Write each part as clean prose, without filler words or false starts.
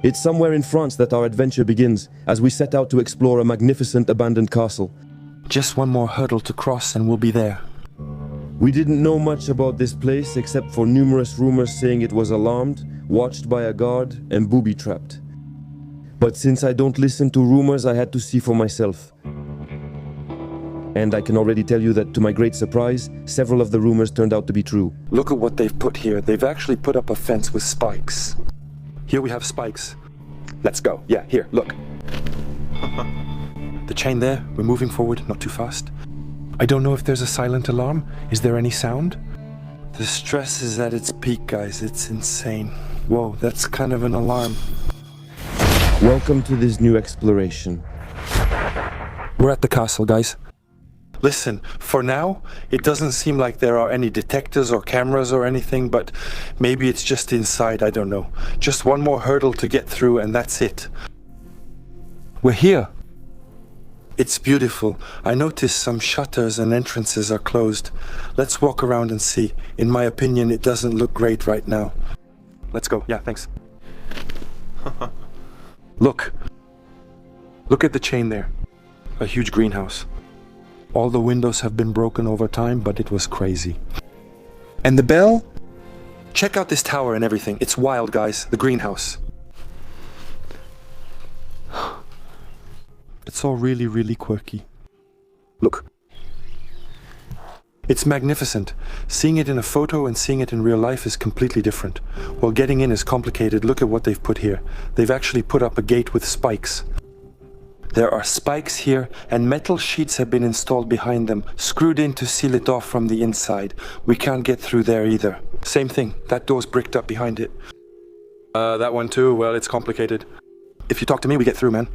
It's somewhere in France that our adventure begins, as we set out to explore a magnificent abandoned castle. Just one more hurdle to cross and we'll be there. We didn't know much about this place except for numerous rumors saying it was alarmed, watched by a guard, and booby-trapped. But since I don't listen to rumors, I had to see for myself. And I can already tell you that, to my great surprise, several of the rumors turned out to be true. Look at what they've put here. They've actually put up a fence with spikes. Here we have spikes. Let's go. Yeah, here, look. The chain there, we're moving forward, not too fast. I don't know if there's a silent alarm. Is there any sound? The stress is at its peak, guys. It's insane. Whoa, that's kind of an alarm. Welcome to this new exploration. We're at the castle, guys. Listen, for now, it doesn't seem like there are any detectors or cameras or anything, but maybe it's just inside, I don't know. Just one more hurdle to get through and that's it. We're here. It's beautiful. I noticed some shutters and entrances are closed. Let's walk around and see. In my opinion, it doesn't look great right now. Let's go. Yeah, thanks. Look. Look at the chain there. A huge greenhouse. All the windows have been broken over time, but it was crazy. And the bell? Check out this tower and everything. It's wild, guys. The greenhouse. It's all really, really quirky. Look. It's magnificent. Seeing it in a photo and seeing it in real life is completely different. While getting in is complicated, look at what they've put here. They've actually put up a gate with spikes. There are spikes here, and metal sheets have been installed behind them, screwed in to seal it off from the inside. We can't get through there either. Same thing, that door's bricked up behind it. That one too, well, it's complicated. If you talk to me, we get through, man.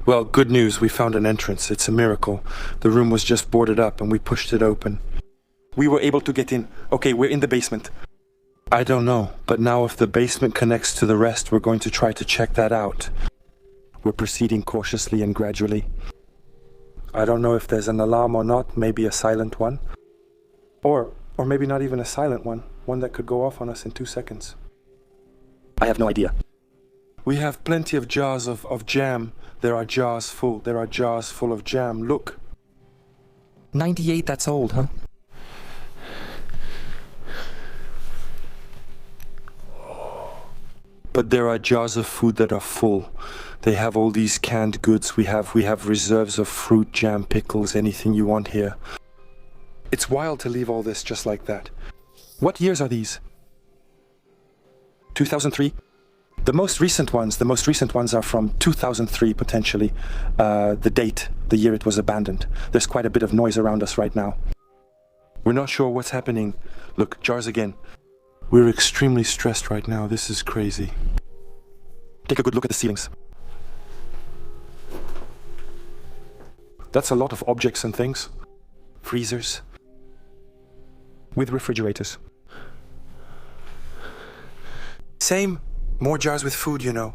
Well, good news, we found an entrance. It's a miracle. The room was just boarded up and we pushed it open. We were able to get in. Okay, we're in the basement. I don't know, but now if the basement connects to the rest, we're going to try to check that out. We're proceeding cautiously and gradually. I don't know if there's an alarm or not, maybe a silent one. Or maybe not even a silent one, one that could go off on us in 2 seconds. I have no idea. We have plenty of jars of jam. There are jars full of jam. Look. 98, that's old, huh? But there are jars of food that are full. They have all these canned goods. We have reserves of fruit, jam, pickles, anything you want here. It's wild to leave all this just like that. What years are these? 2003? The most recent ones are from 2003 potentially. The date, the year it was abandoned. There's quite a bit of noise around us right now. We're not sure what's happening. Look, jars again. We're extremely stressed right now. This is crazy. Take a good look at the ceilings. That's a lot of objects and things. Freezers. With refrigerators. Same. More jars with food, you know.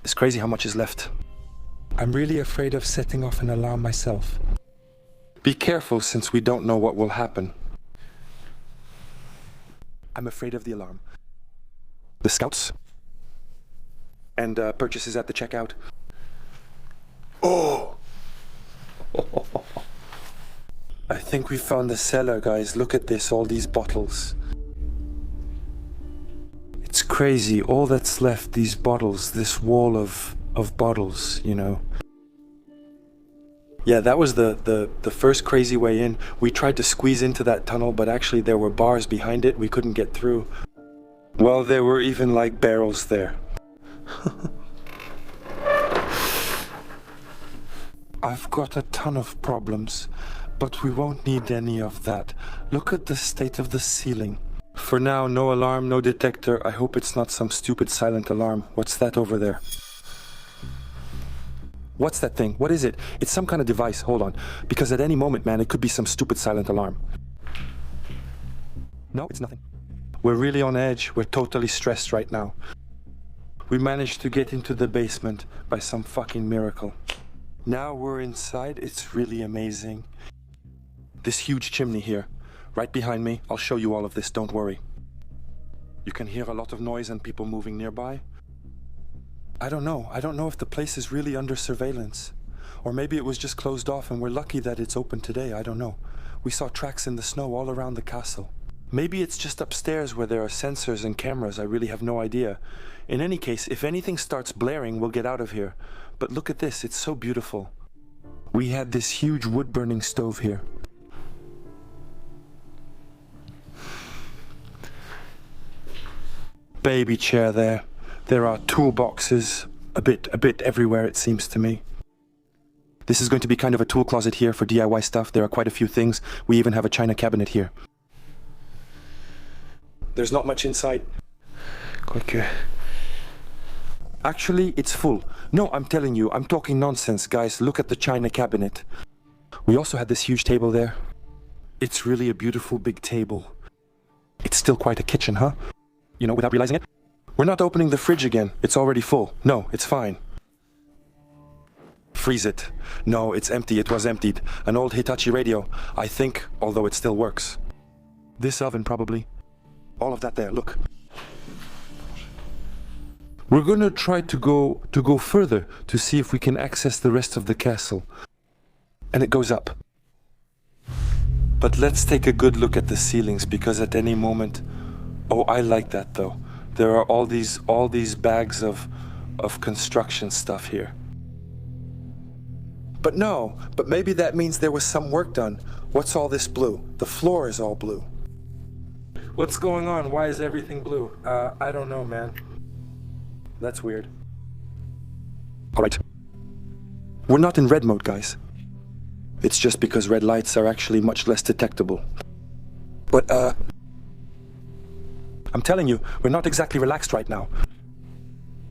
It's crazy how much is left. I'm really afraid of setting off an alarm myself. Be careful since we don't know what will happen. I'm afraid of the alarm. The scouts. And purchases at the checkout. Oh! I think we found the cellar, guys. Look at this, all these bottles. It's crazy, all that's left, these bottles, this wall of bottles, you know. Yeah, that was the first crazy way in. We tried to squeeze into that tunnel, but actually there were bars behind it, we couldn't get through. Well, there were even like barrels there. I've got a ton of problems, but we won't need any of that. Look at the state of the ceiling. For now, no alarm, no detector. I hope it's not some stupid silent alarm. What's that over there? What's that thing? What is it? It's some kind of device. Hold on. Because at any moment, man, it could be some stupid silent alarm. No, it's nothing. We're really on edge. We're totally stressed right now. We managed to get into the basement by some fucking miracle. Now we're inside. It's really amazing. This huge chimney here. Right behind me. I'll show you all of this, don't worry. You can hear a lot of noise and people moving nearby. I don't know. I don't know if the place is really under surveillance. Or maybe it was just closed off and we're lucky that it's open today. I don't know. We saw tracks in the snow all around the castle. Maybe it's just upstairs where there are sensors and cameras. I really have no idea. In any case, if anything starts blaring, we'll get out of here. But look at this. It's so beautiful. We had this huge wood-burning stove here. Baby chair there. There are toolboxes a bit everywhere, it seems to me. This is going to be kind of a tool closet here for DIY stuff. There are quite a few things. We even have a china cabinet here. There's not much inside. Quick. Actually, it's full. No, I'm telling you, I'm talking nonsense, guys. Look at the china cabinet. We also had this huge table there. It's really a beautiful big table. It's still quite a kitchen, huh? You know, without realizing it. We're not opening the fridge again. It's already full. No, it's fine. Freeze it. No, it's empty. It was emptied. An old Hitachi radio, I think, although it still works. This oven, probably. All of that there, look. We're gonna try to go further to see if we can access the rest of the castle. And it goes up. But let's take a good look at the ceilings, because at any moment... Oh, I like that though. There are all these bags of construction stuff here. But no, but maybe that means there was some work done. What's all this blue? The floor is all blue. What's going on? Why is everything blue? I don't know, man. That's weird. All right. We're not in red mode, guys. It's just because red lights are actually much less detectable. But, I'm telling you, we're not exactly relaxed right now.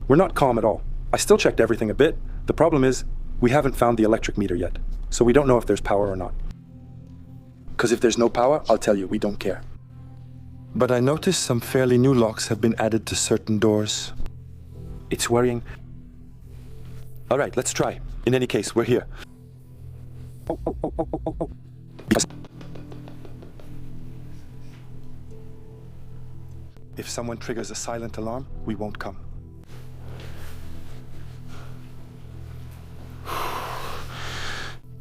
We're not calm at all. I still checked everything a bit. The problem is, we haven't found the electric meter yet. So we don't know if there's power or not. Because if there's no power, I'll tell you, we don't care. But I noticed some fairly new locks have been added to certain doors. It's worrying. All right, let's try. In any case, we're here. Oh. If someone triggers a silent alarm, we won't come.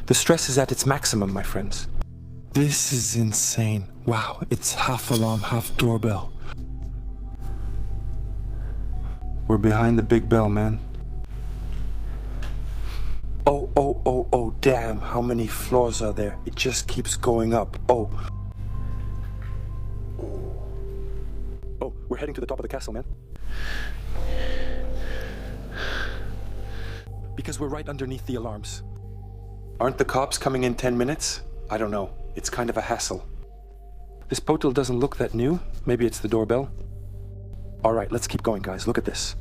The stress is at its maximum, my friends. This is insane. Wow, it's half alarm, half doorbell. We're behind the big bell, man. Oh, damn, how many floors are there? It just keeps going up. Oh, we're heading to the top of the castle, man. Because we're right underneath the alarms. Aren't the cops coming in 10 minutes? I don't know. It's kind of a hassle. This portal doesn't look that new. Maybe it's the doorbell. All right, let's keep going, guys. Look at this.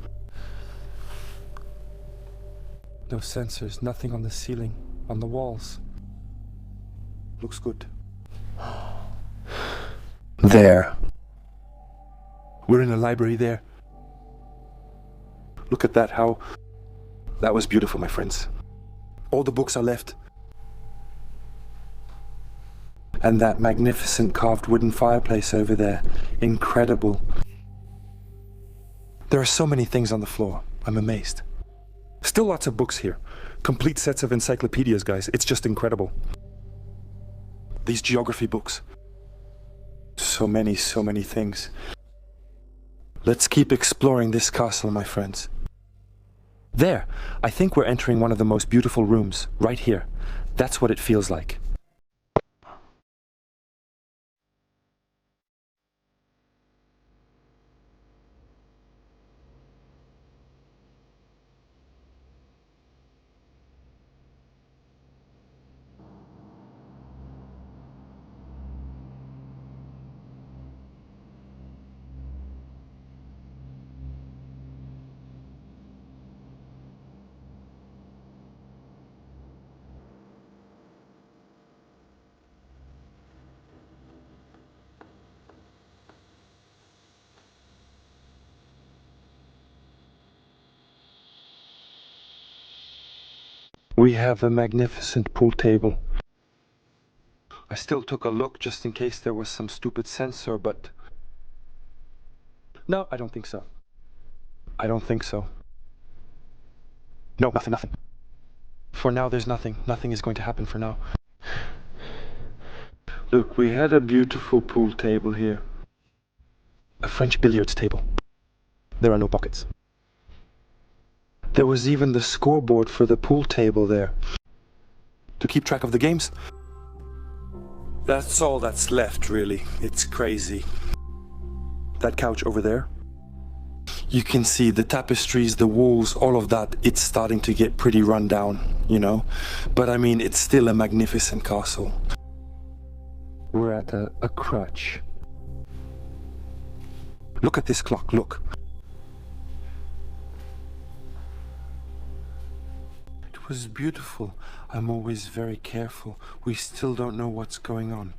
No sensors, nothing on the ceiling, on the walls. Looks good. There. We're in a library there. Look at that, how... That was beautiful, my friends. All the books are left. And that magnificent carved wooden fireplace over there. Incredible. There are so many things on the floor. I'm amazed. Still lots of books here. Complete sets of encyclopedias, guys. It's just incredible. These geography books. So many things. Let's keep exploring this castle, my friends. There! I think we're entering one of the most beautiful rooms. Right here. That's what it feels like. We have a magnificent pool table. I still took a look just in case there was some stupid sensor, but... No, I don't think so. I don't think so. No, nothing, nothing. For now, there's nothing. Nothing is going to happen for now. Look, we had a beautiful pool table here. A French billiards table. There are no pockets. There was even the scoreboard for the pool table there. To keep track of the games. That's all that's left, really. It's crazy. That couch over there. You can see the tapestries, the walls, all of that. It's starting to get pretty run down, you know. But I mean, it's still a magnificent castle. We're at a crutch. Look at this clock, look. It was beautiful. I'm always very careful. We still don't know what's going on.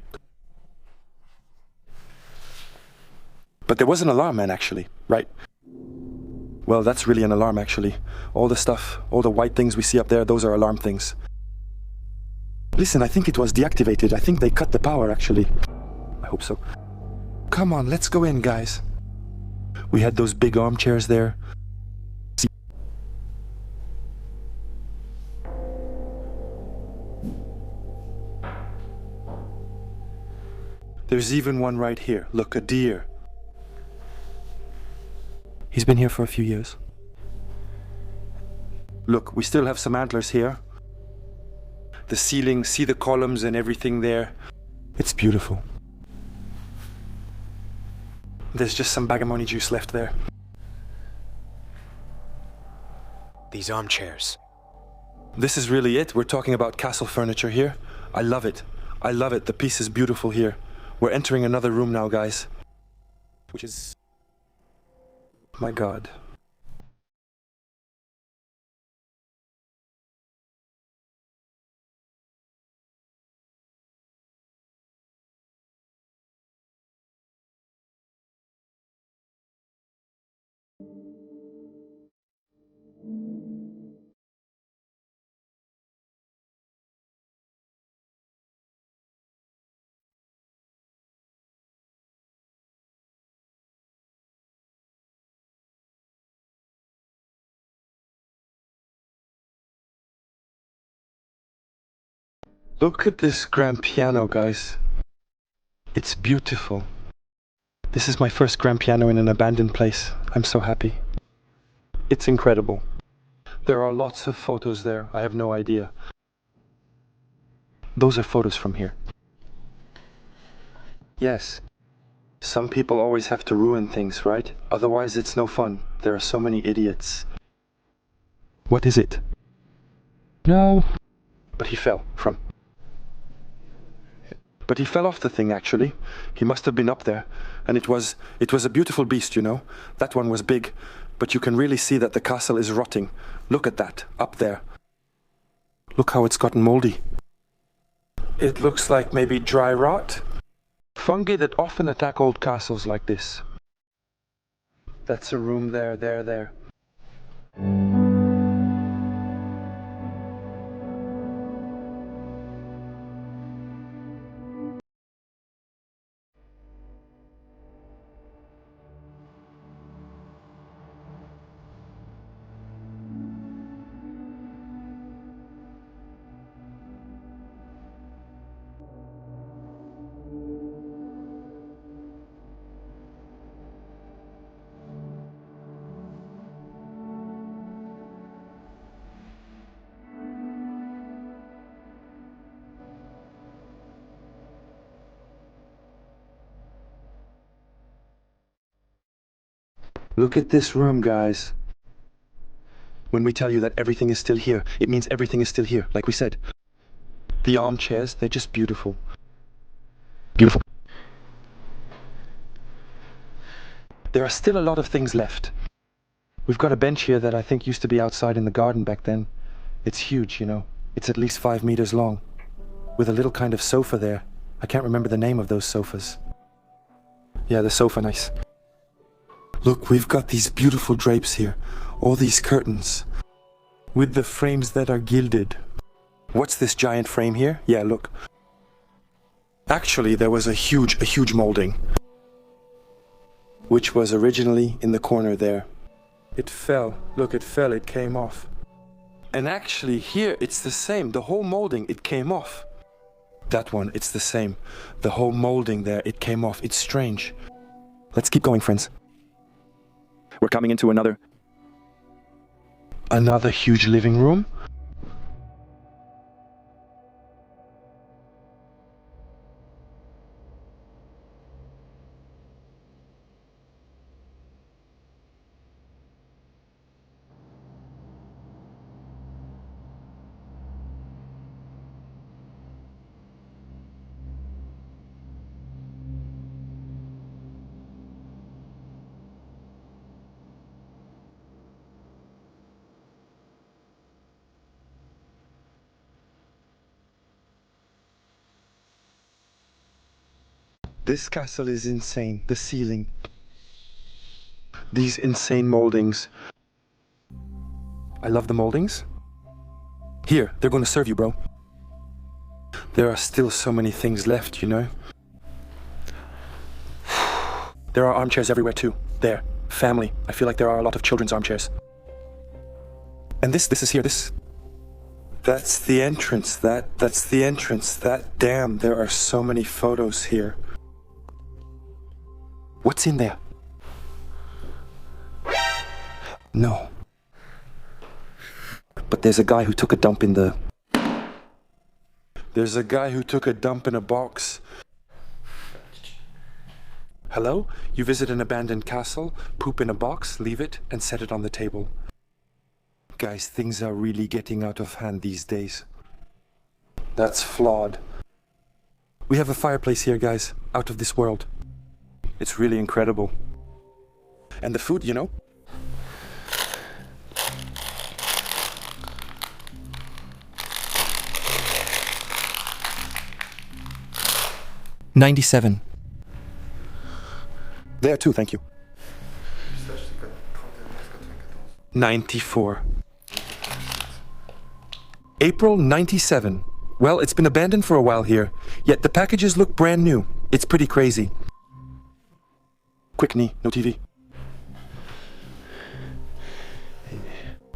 But there was an alarm man, actually, right? Well, that's really an alarm, actually. All the stuff, all the white things we see up there, those are alarm things. Listen, I think it was deactivated. I think they cut the power, actually. I hope so. Come on, let's go in, guys. We had those big armchairs there. See. There's even one right here. Look, a deer. He's been here for a few years. Look, we still have some antlers here. The ceiling, see the columns and everything there. It's beautiful. There's just some bagamoni juice left there. These armchairs. This is really it. We're talking about castle furniture here. I love it. I love it. The piece is beautiful here. We're entering another room now, guys. Which is... my God. Look at this grand piano, guys. It's beautiful. This is my first grand piano in an abandoned place. I'm so happy. It's incredible. There are lots of photos there. I have no idea. Those are photos from here. Yes. Some people always have to ruin things, right? Otherwise it's no fun. There are so many idiots. What is it? No. But he fell from... But he fell off the thing, actually. He must have been up there. And it was a beautiful beast, you know. That one was big. But you can really see that the castle is rotting. Look at that, up there. Look how it's gotten moldy. It looks like maybe dry rot. Fungi that often attack old castles like this. That's a room there. Look at this room, guys. When we tell you that everything is still here, it means everything is still here, like we said. The armchairs, they're just beautiful. Beautiful. There are still a lot of things left. We've got a bench here that I think used to be outside in the garden back then. It's huge, you know. It's at least 5 meters long. With a little kind of sofa there. I can't remember the name of those sofas. Yeah, the sofa, nice. Look, we've got these beautiful drapes here. All these curtains. With the frames that are gilded. What's this giant frame here? Yeah, look. Actually, there was a huge molding. Which was originally in the corner there. It fell. Look, it fell. It came off. And actually here it's the same. The whole molding, it came off. That one, it's the same. The whole molding there, it came off. It's strange. Let's keep going, friends. We're coming into another huge living room. This castle is insane. The ceiling. These insane moldings. I love the moldings. Here, they're gonna serve you, bro. There are still so many things left, you know? There are armchairs everywhere too. There. Family. I feel like there are a lot of children's armchairs. And this is here, this. That's the entrance. That's the entrance. Damn, there are so many photos here. What's in there? No. But there's a guy who took a dump in the... There's a guy who took a dump in a box. Hello? You visit an abandoned castle, poop in a box, leave it, and set it on the table. Guys, things are really getting out of hand these days. That's flawed. We have a fireplace here, guys, out of this world. It's really incredible. And the food, you know? $97. There too, thank you. 94. April 97. Well, it's been abandoned for a while here, yet the packages look brand new. It's pretty crazy. Quick knee, no TV.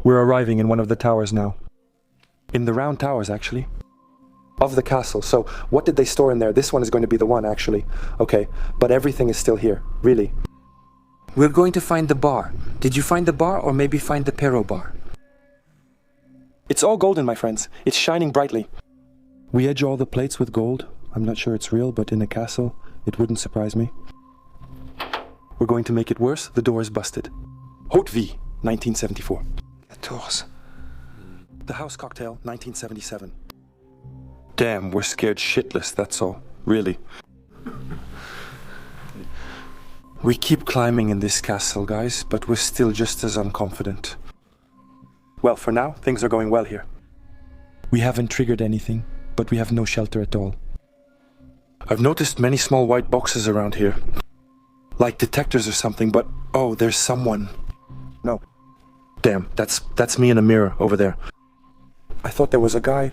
We're arriving in one of the towers now. In the round towers, actually. Of the castle. So, what did they store in there? This one is going to be the one, actually. Okay, but everything is still here, really. We're going to find the bar. Did you find the bar, or maybe find the Pero bar? It's all golden, my friends. It's shining brightly. We edge all the plates with gold. I'm not sure it's real, but in a castle, it wouldn't surprise me. We're going to make it worse. The door is busted. Haute Vie, 1974. 14. The House Cocktail, 1977. Damn, we're scared shitless, that's all. Really. We keep climbing in this castle, guys, but we're still just as unconfident. Well, for now, things are going well here. We haven't triggered anything, but we have no shelter at all. I've noticed many small white boxes around here. Like detectors or something, but oh, there's someone. No. Damn, that's me in a mirror over there. I thought there was a guy.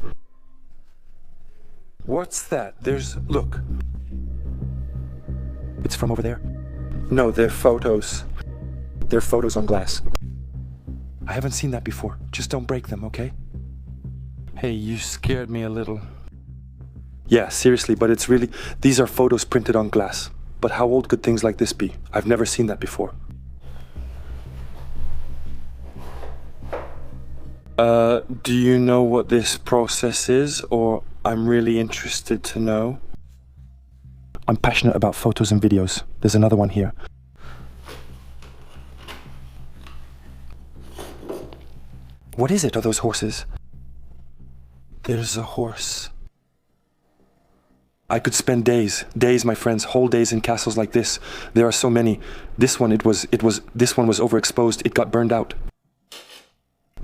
What's that? Look. It's from over there. No, they're photos. They're photos on glass. I haven't seen that before. Just don't break them, okay? Hey, you scared me a little. Yeah, seriously, but it's really... These are photos printed on glass. But how old could things like this be? I've never seen that before. Do you know what this process is? Or I'm really interested to know. I'm passionate about photos and videos. There's another one here. What is it? Are those horses? There's a horse. I could spend days, my friends, whole days in castles like this. There are so many. This one, this one was overexposed. It got burned out.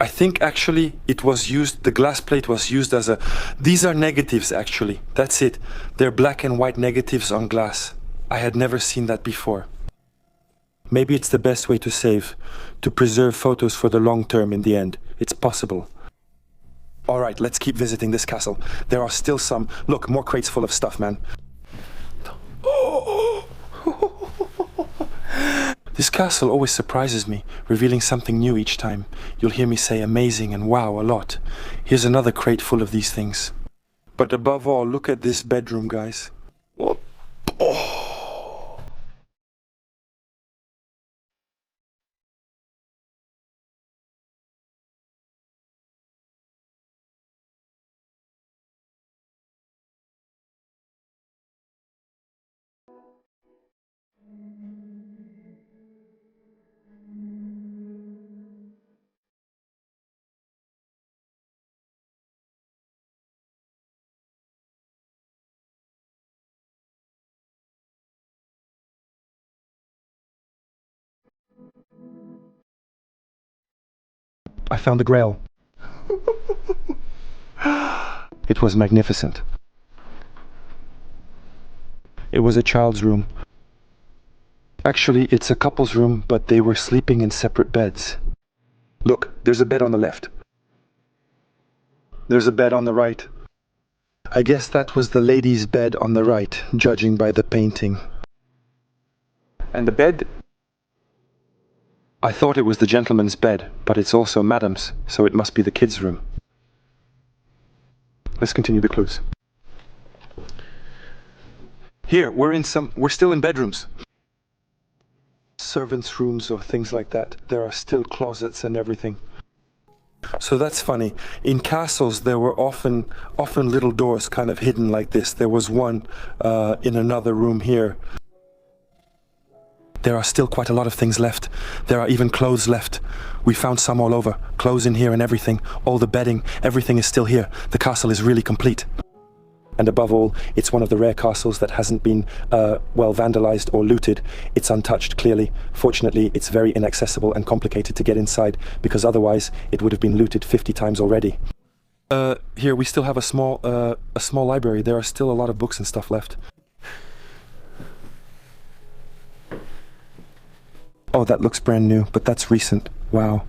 I think actually it was used, the glass plate was used as a... These are negatives actually, that's it. They're black and white negatives on glass. I had never seen that before. Maybe it's the best way to save, to preserve photos for the long term in the end. It's possible. Alright, let's keep visiting this castle. There are still some... Look, more crates full of stuff, man. This castle always surprises me, revealing something new each time. You'll hear me say amazing and wow a lot. Here's another crate full of these things. But above all, look at this bedroom, guys. Oh. I found the Grail. It was magnificent. It was a child's room. Actually, it's a couple's room, but they were sleeping in separate beds. Look, there's a bed on the left. There's a bed on the right. I guess that was the lady's bed on the right, judging by the painting. And the bed? I thought it was the gentleman's bed, but it's also Madame's, so it must be the kids' room. Let's continue the clues. Here, we're still in bedrooms. Servants' rooms or things like that. There are still closets and everything. So that's funny. In castles, there were often little doors kind of hidden like this. There was one in another room here. There are still quite a lot of things left. There are even clothes left. We found some all over. Clothes in here and everything. All the bedding, everything is still here. The castle is really complete. And above all, it's one of the rare castles that hasn't been, well, vandalized or looted. It's untouched, clearly. Fortunately, it's very inaccessible and complicated to get inside, because otherwise it would have been looted 50 times already. Here, we still have a small library. There are still a lot of books and stuff left. Oh, that looks brand new, but that's recent. Wow.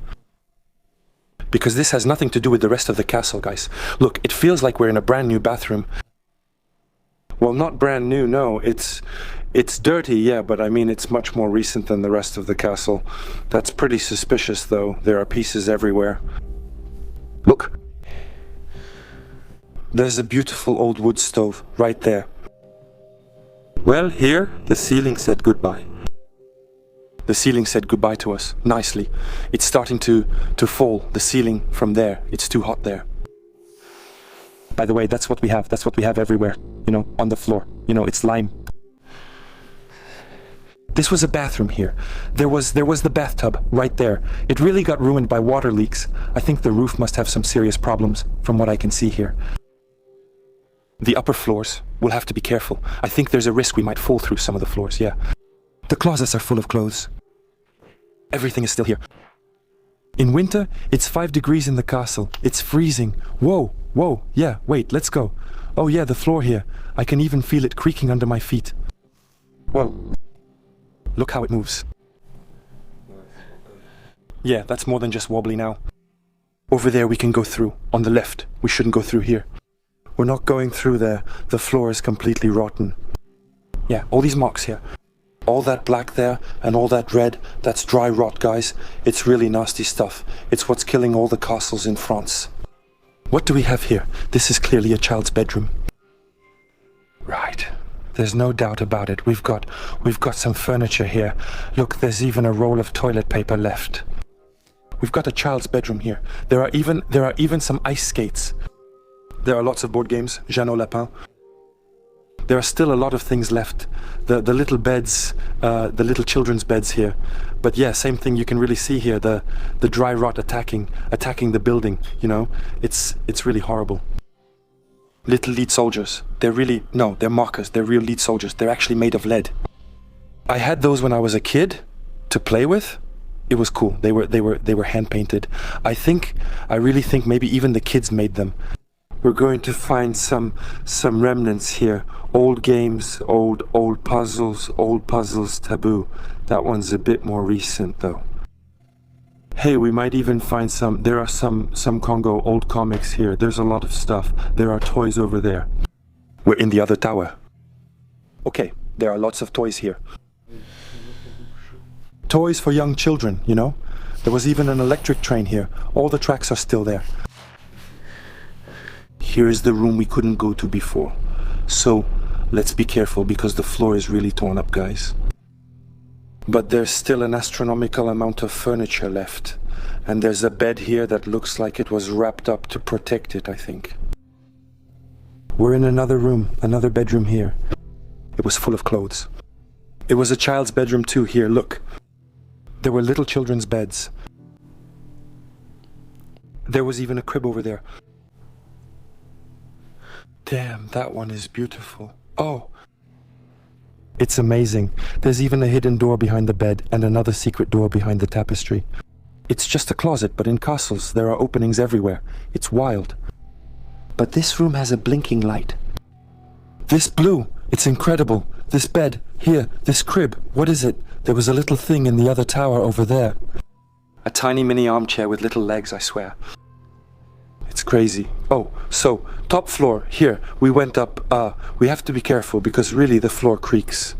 Because this has nothing to do with the rest of the castle, guys. Look, it feels like we're in a brand new bathroom. Well, not brand new, no. It's dirty, yeah, but I mean, it's much more recent than the rest of the castle. That's pretty suspicious, though. There are pieces everywhere. Look. There's a beautiful old wood stove right there. Well, here, the ceiling said goodbye. The ceiling said goodbye to us, nicely. It's starting to fall, the ceiling from there. It's too hot there. By the way, that's what we have. That's what we have everywhere. You know, on the floor. You know, it's lime. This was a bathroom here. There was the bathtub right there. It really got ruined by water leaks. I think the roof must have some serious problems, from what I can see here. The upper floors, we'll have to be careful. I think there's a risk we might fall through some of the floors, yeah. The closets are full of clothes. Everything is still here. In winter, it's 5 degrees in the castle. It's freezing. Whoa, whoa, yeah, wait, let's go. Oh yeah, the floor here. I can even feel it creaking under my feet. Whoa. Look how it moves. Yeah, that's more than just wobbly now. Over there we can go through. On the left. We shouldn't go through here. We're not going through there. The floor is completely rotten. Yeah, all these marks here. All that black there and all that red, that's dry rot, guys. It's really nasty stuff. It's what's killing all the castles in France. What do we have here? This is clearly a child's bedroom. Right. There's no doubt about it. We've got some furniture here. Look, there's even a roll of toilet paper left. We've got a child's bedroom here. There are even some ice skates. There are lots of board games, Jeannot Lapin. There are still a lot of things left. The little beds, the little children's beds here. But yeah, same thing you can really see here, the dry rot attacking the building, you know. It's really horrible. Little lead soldiers. They're markers. They're real lead soldiers. They're actually made of lead. I had those when I was a kid to play with. It was cool. They were hand painted. I really think maybe even the kids made them. We're going to find some remnants here. Old games, old puzzles taboo. That one's a bit more recent though. Hey, we might even find there are some Congo old comics here. There's a lot of stuff. There are toys over there. We're in the other tower. Okay, there are lots of toys here. Toys for young children, you know? There was even an electric train here. All the tracks are still there. Here is the room we couldn't go to before. So, let's be careful because the floor is really torn up, guys. But there's still an astronomical amount of furniture left. And there's a bed here that looks like it was wrapped up to protect it, I think. We're in another room, another bedroom here. It was full of clothes. It was a child's bedroom too, here, look. There were little children's beds. There was even a crib over there. Damn, that one is beautiful. Oh! It's amazing. There's even a hidden door behind the bed and another secret door behind the tapestry. It's just a closet, but in castles there are openings everywhere. It's wild. But this room has a blinking light. This blue, it's incredible. This bed, here, this crib, what is it? There was a little thing in the other tower over there. A tiny mini armchair with little legs, I swear. It's crazy. Oh, so, top floor, here, we went up, we have to be careful because really the floor creaks.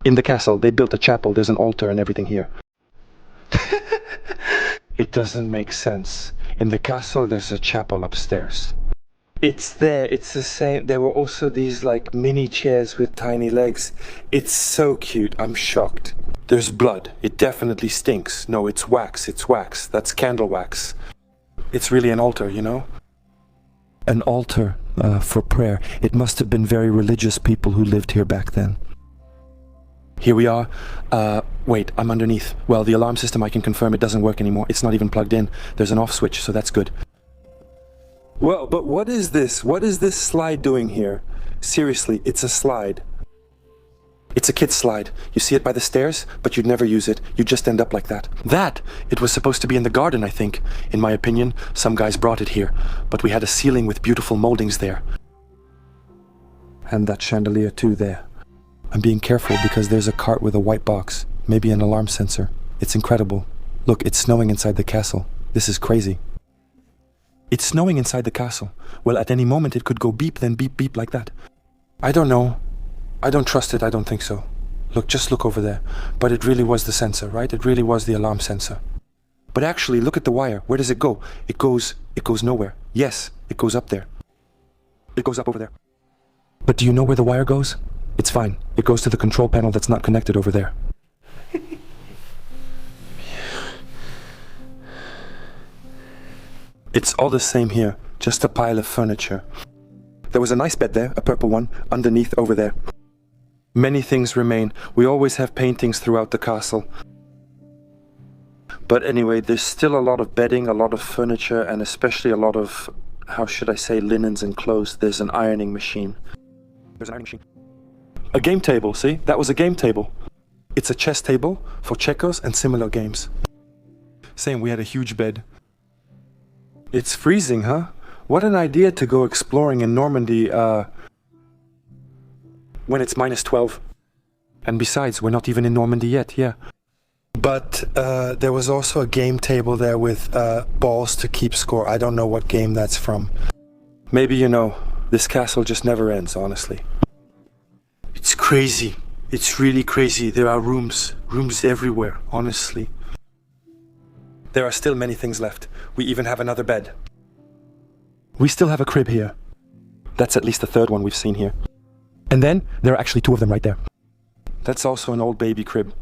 In the castle, they built a chapel, there's an altar and everything here. It doesn't make sense. In the castle, there's a chapel upstairs. It's there, it's the same. There were also these like mini chairs with tiny legs. It's so cute, I'm shocked. There's blood, it definitely stinks. No, it's wax, that's candle wax. It's really an altar, you know? An altar for prayer. It must have been very religious people who lived here back then. Here we are. Wait, I'm underneath. Well, the alarm system, I can confirm it doesn't work anymore. It's not even plugged in. There's an off switch, so that's good. Well, but what is this? What is this slide doing here? Seriously, it's a slide. It's a kid's slide. You see it by the stairs, but you'd never use it. You just end up like that. It was supposed to be in the garden, I think. In my opinion, some guys brought it here. But we had a ceiling with beautiful moldings there. And that chandelier too there. I'm being careful because there's a cart with a white box, maybe an alarm sensor. It's incredible. Look, it's snowing inside the castle. This is crazy. It's snowing inside the castle. Well, at any moment it could go beep, then beep, beep like that. I don't know. I don't trust it, I don't think so. Look, just look over there. But it really was the sensor, right? It really was the alarm sensor. But actually, look at the wire. Where does it go? It goes nowhere. Yes, it goes up there. It goes up over there. But do you know where the wire goes? It's fine. It goes to the control panel that's not connected over there. It's all the same here, just a pile of furniture. There was a nice bed there, a purple one, underneath over there. Many things remain. We always have paintings throughout the castle. But anyway, there's still a lot of bedding, a lot of furniture, and especially a lot of, how should I say, linens and clothes. There's an ironing machine. There's an ironing machine. A game table, see? That was a game table. It's a chess table for checkers and similar games. Same, we had a huge bed. It's freezing, huh? What an idea to go exploring in Normandy, when it's -12. And besides, we're not even in Normandy yet, yeah. But there was also a game table there with balls to keep score. I don't know what game that's from. Maybe, you know, this castle just never ends, honestly. It's crazy. It's really crazy. There are rooms everywhere, honestly. There are still many things left. We even have another bed. We still have a crib here. That's at least the third one we've seen here. And then, there are actually two of them right there. That's also an old baby crib.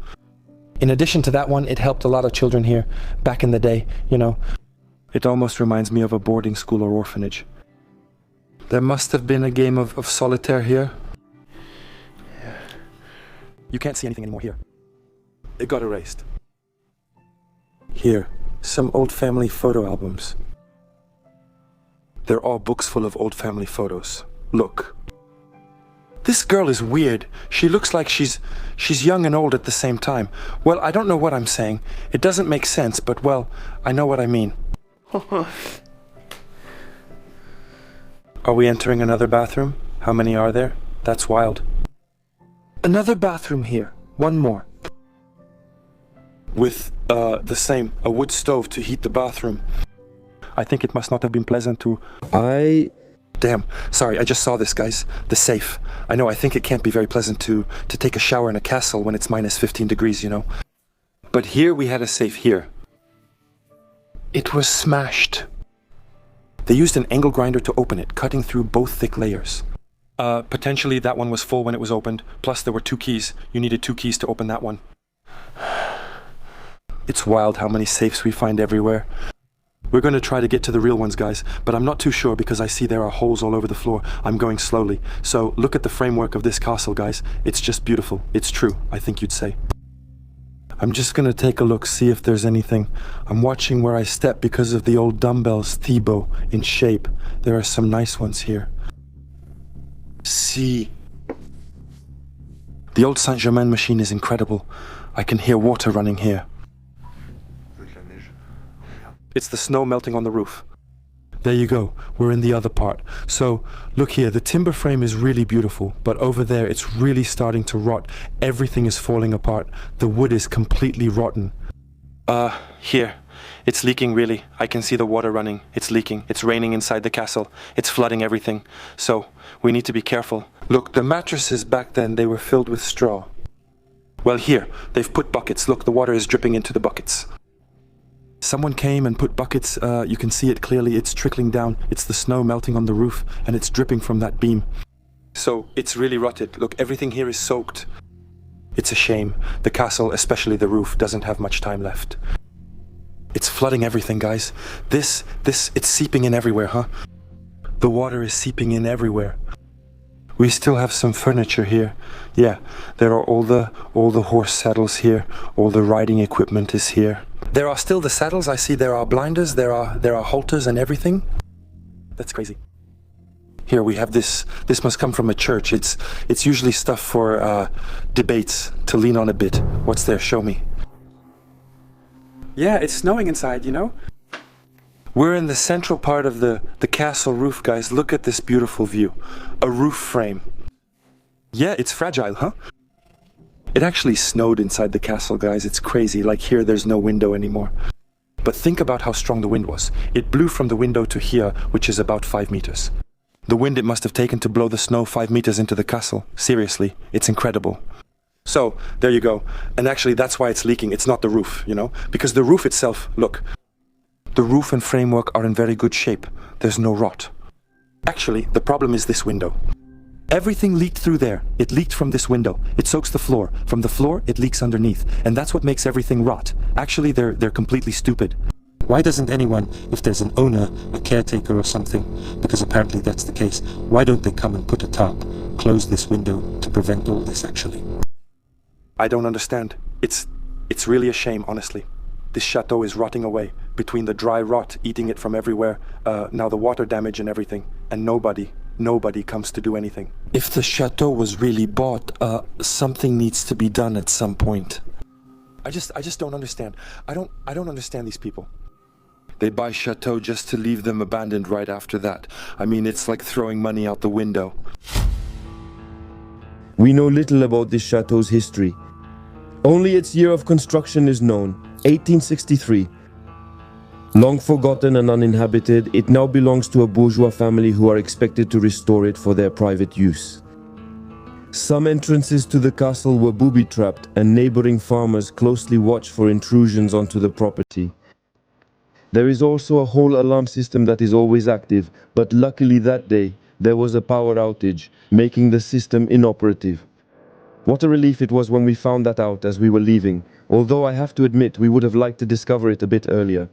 In addition to that one, it helped a lot of children here, back in the day, you know. It almost reminds me of a boarding school or orphanage. There must have been a game of solitaire here. You can't see anything anymore here. It got erased. Here, some old family photo albums. They're all books full of old family photos. Look. This girl is weird. She looks like she's young and old at the same time. Well, I don't know what I'm saying. It doesn't make sense, but well, I know what I mean. Are we entering another bathroom? How many are there? That's wild. Another bathroom here. One more. With a wood stove to heat the bathroom. I think it must not have been pleasant to... Damn, sorry, I just saw this, guys. The safe. I know, I think it can't be very pleasant to take a shower in a castle when it's minus 15 degrees, you know. But here we had a safe here. It was smashed. They used an angle grinder to open it, cutting through both thick layers. Potentially that one was full when it was opened, plus there were 2 keys. You needed 2 keys to open that one. It's wild how many safes we find everywhere. We're going to try to get to the real ones, guys, but I'm not too sure because I see there are holes all over the floor. I'm going slowly. So look at the framework of this castle, guys. It's just beautiful. It's true, I think you'd say. I'm just going to take a look, see if there's anything. I'm watching where I step because of the old dumbbells, Thibaut, in shape. There are some nice ones here. See. The old Saint-Germain machine is incredible. I can hear water running here. It's the snow melting on the roof. There you go, we're in the other part. So, look here, the timber frame is really beautiful, but over there it's really starting to rot. Everything is falling apart. The wood is completely rotten. Here. It's leaking really. I can see the water running. It's leaking. It's raining inside the castle. It's flooding everything. So, we need to be careful. Look, the mattresses back then, they were filled with straw. Well, here, they've put buckets. Look, the water is dripping into the buckets. Someone came and put buckets, you can see it clearly, it's trickling down, it's the snow melting on the roof, and it's dripping from that beam. So, it's really rotted. Look, everything here is soaked. It's a shame. The castle, especially the roof, doesn't have much time left. It's flooding everything, guys. It's seeping in everywhere, huh? The water is seeping in everywhere. We still have some furniture here. Yeah, there are all the horse saddles here, all the riding equipment is here. There are still the saddles. I see there are blinders, there are halters and everything. That's crazy. Here we have this. This must come from a church. It's usually stuff for debates, to lean on a bit. What's there? Show me. Yeah, it's snowing inside, you know? We're in the central part of the castle roof, guys. Look at this beautiful view. A roof frame. Yeah, it's fragile, huh? It actually snowed inside the castle, guys. It's crazy. Like here, there's no window anymore. But think about how strong the wind was. It blew from the window to here, which is about 5 meters. The wind it must have taken to blow the snow 5 meters into the castle. Seriously, it's incredible. So, there you go. And actually, that's why it's leaking. It's not the roof, you know? Because the roof itself, look. The roof and framework are in very good shape. There's no rot. Actually, the problem is this window. Everything leaked through there. It leaked from this window. It soaks the floor. From the floor, it leaks underneath. And that's what makes everything rot. Actually, they're completely stupid. Why doesn't anyone, if there's an owner, a caretaker or something, because apparently that's the case, why don't they come and put a tarp, close this window to prevent all this actually? I don't understand. It's really a shame, honestly. This chateau is rotting away, between the dry rot eating it from everywhere, now the water damage and everything, and nobody comes to do anything. If the chateau was really bought, something needs to be done at some point. I just don't understand. I don't understand these people. They buy chateaux just to leave them abandoned right after that. I mean, it's like throwing money out the window. We know little about this chateau's history. Only its year of construction is known, 1863. Long forgotten and uninhabited, it now belongs to a bourgeois family who are expected to restore it for their private use. Some entrances to the castle were booby-trapped, and neighboring farmers closely watch for intrusions onto the property. There is also a whole alarm system that is always active, but luckily that day there was a power outage, making the system inoperative. What a relief it was when we found that out as we were leaving, although I have to admit we would have liked to discover it a bit earlier.